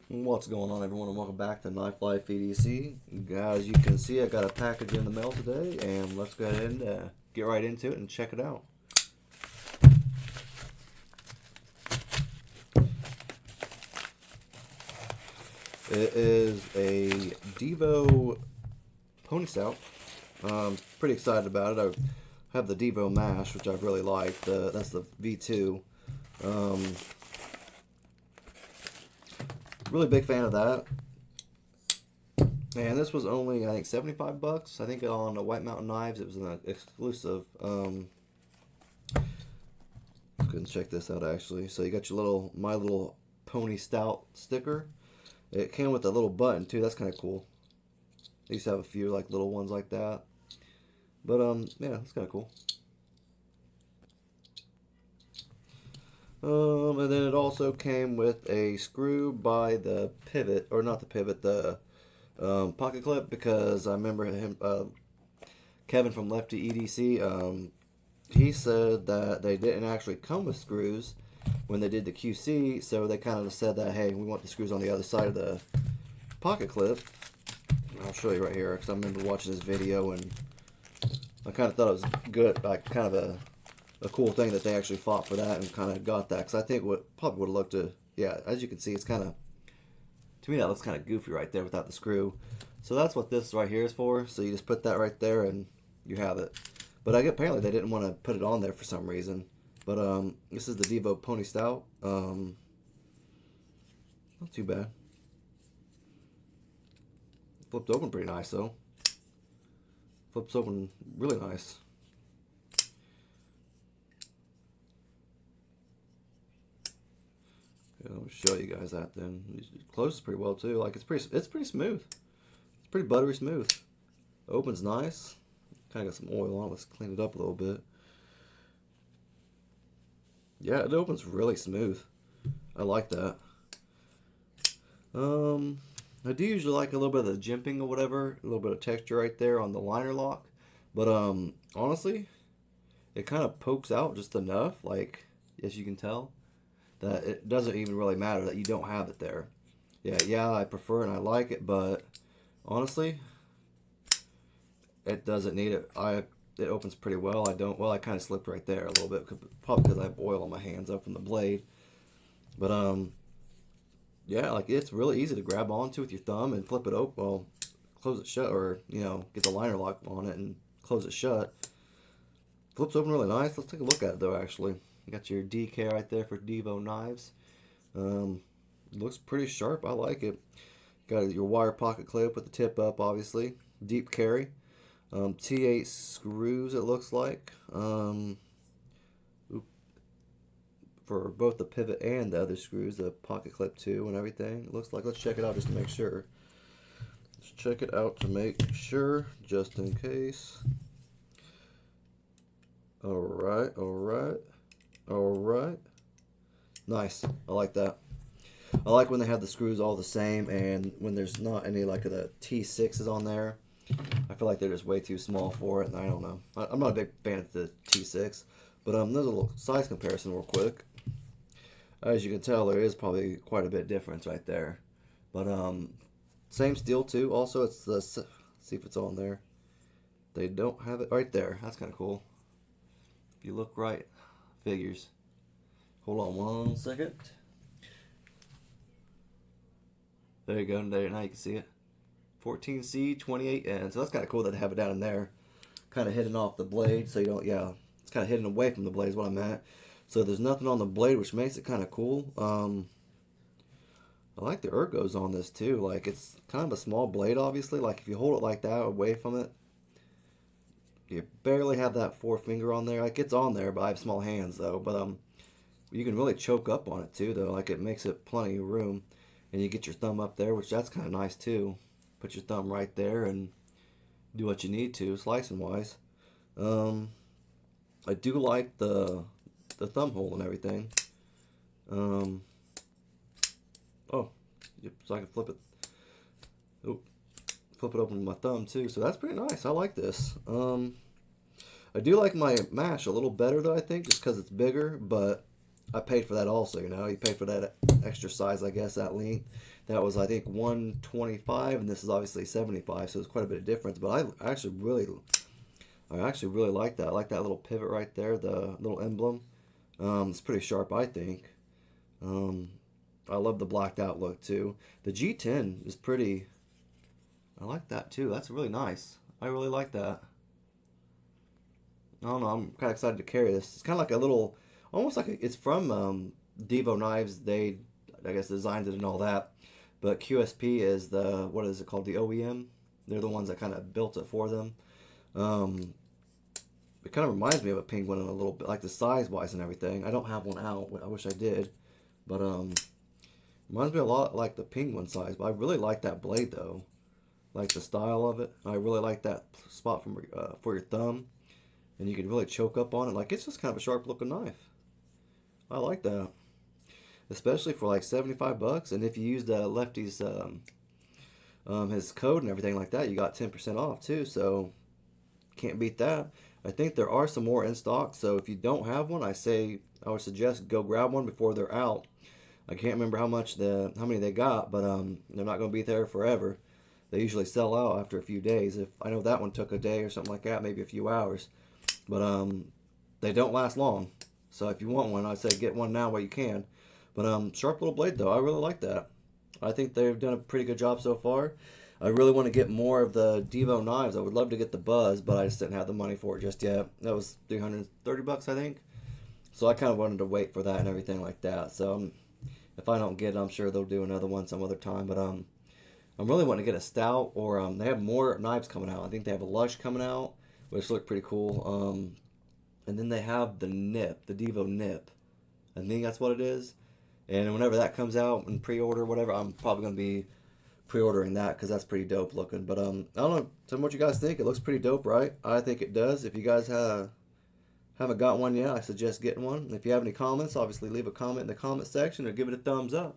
What's going on, everyone, and welcome back to Knife Life EDC. As you can see, I got a package in the mail today, and let's go ahead and get right into it and check it out. It is a Divo Pony Stout. Pretty excited about it. I have the Divo Mash, which I really like. That's the V2. Really big fan of that. And this was only, I think, 75 bucks. I think on the White Mountain Knives, it was an exclusive. Couldn't check this out, actually. So you got your My Little Pony Stout sticker. It came with a little button, too. That's kind of cool. I used to have a few, like, little ones like that. But, yeah, that's kind of cool. And then it also came with a screw by the pivot, or not the pivot, the pocket clip, because I remember him, Kevin from Lefty EDC, he said that they didn't actually come with screws when they did the QC, so they kind of said that, hey, we want the screws on the other side of the pocket clip. I'll show you right here, because I remember watching this video, and I kind of thought it was good, like kind of a cool thing that they actually fought for that and kind of got that, because I think what probably would have looked yeah, as you can see, it's kind of, to me that looks kind of goofy right there without the screw. So that's what this right here is for. So you just put that right there and you have it. But apparently they didn't want to put it on there for some reason. But this is the Divo Pony Stout. Not too bad. Flipped open pretty nice though. Flips open really nice. I'll show you guys that then. It closes pretty well too. Like it's pretty smooth. It's pretty buttery smooth. Opens nice. Kind of got some oil on it. Let's clean it up a little bit. Yeah, it opens really smooth. I like that. I do usually like a little bit of the jimping or whatever, a little bit of texture right there on the liner lock. But honestly, it kind of pokes out just enough, like as you can tell, that it doesn't even really matter that you don't have it there. Yeah, I prefer it and I like it, but honestly, it doesn't need it. It opens pretty well. I kind of slipped right there a little bit, probably because I have oil on my hands up from the blade. But yeah, like it's really easy to grab onto with your thumb and flip it open. Well, close it shut, or get the liner lock on it and close it shut. Flips open really nice. Let's take a look at it though. Actually, you got your DK right there for Divo Knives. Looks pretty sharp. I like it. Got your wire pocket clip with the tip up, obviously. Deep carry. T8 screws, it looks like. For both the pivot and the other screws, the pocket clip too, and everything. It looks like. Let's check it out just to make sure. Let's check it out to make sure, just in case. Alright, alright, alright. Nice. I like that. I like when they have the screws all the same, and when there's not any like of the T6s on there. I feel like they're just way too small for it, and I don't know. I'm not a big fan of the T6, but there's a little size comparison real quick. As you can tell, there is probably quite a bit difference right there. But same steel too. Also, it's the, see if it's on there. They don't have it right there. That's kind of cool. If you look right, figures. Hold on one second. There you go. There, now you can see it. 14C, 28N. So that's kind of cool that they have it down in there. Kind of hidden off the blade. So you don't, yeah, it's kind of hidden away from the blade is what I meant. So there's nothing on the blade, which makes it kind of cool. I like the ergos on this too. Like it's kind of a small blade, obviously. Like if you hold it like that away from it, you barely have that forefinger on there. Like it's on there, but I have small hands though. But you can really choke up on it too, though. Like it makes it plenty of room, and you get your thumb up there, which that's kind of nice too. Put your thumb right there and do what you need to, slicing wise. I do like the thumb hole and everything. Oh, so I can flip it. Oh, flip it open with my thumb too. So that's pretty nice. I like this. I do like my mash a little better though, I think, just because it's bigger. But I paid for that also, you know. You pay for that extra size, I guess, that length. That was, I think, 125, and this is obviously 75, so it's quite a bit of difference. But I actually really like that. I like that little pivot right there, the little emblem. It's pretty sharp, I think. Um, I love the blacked out look too. The G10 is pretty. I like that too. That's really nice. I really like that. I don't know. I'm kind of excited to carry this. It's kind of like a little, almost like it's from Divo Knives. They, I guess, designed it and all that. But QSP is the, what is it called? The OEM. They're the ones that kind of built it for them. Um, it kind of reminds me of a penguin in a little bit, like the size wise and everything. I don't have one out. I wish I did, but reminds me a lot like the penguin size. But I really like that blade though. Like the style of it. I really like that spot from for your thumb, and you can really choke up on it. Like it's just kind of a sharp looking knife. I like that, especially for like 75 bucks. And if you use the Lefty's his code and everything like that, you got 10% off too. So can't beat that. I think there are some more in stock. So if you don't have one, I would suggest go grab one before they're out. I can't remember how many they got, but they're not going to be there forever. They usually sell out after a few days. If I know that one took a day or something like that, maybe a few hours, but they don't last long. So if you want one, I'd say get one now while you can. But sharp little blade though, I really like that. I think they've done a pretty good job so far. I really want to get more of the Divo knives. I would love to get the Buzz, but I just didn't have the money for it just yet. That was 330 bucks, I think. So I kind of wanted to wait for that and everything like that. So if I don't get it, I'm sure they'll do another one some other time. But I'm really wanting to get a Stout, or they have more knives coming out. I think they have a Lush coming out, which look pretty cool. And then they have the Nip, the Divo Nip. I think that's what it is. And whenever that comes out and pre-order, whatever, I'm probably going to be pre-ordering that because that's pretty dope looking. But I don't know. Tell me what you guys think. It looks pretty dope, right? I think it does. If you guys haven't got one yet, I suggest getting one. If you have any comments, obviously leave a comment in the comment section or give it a thumbs up.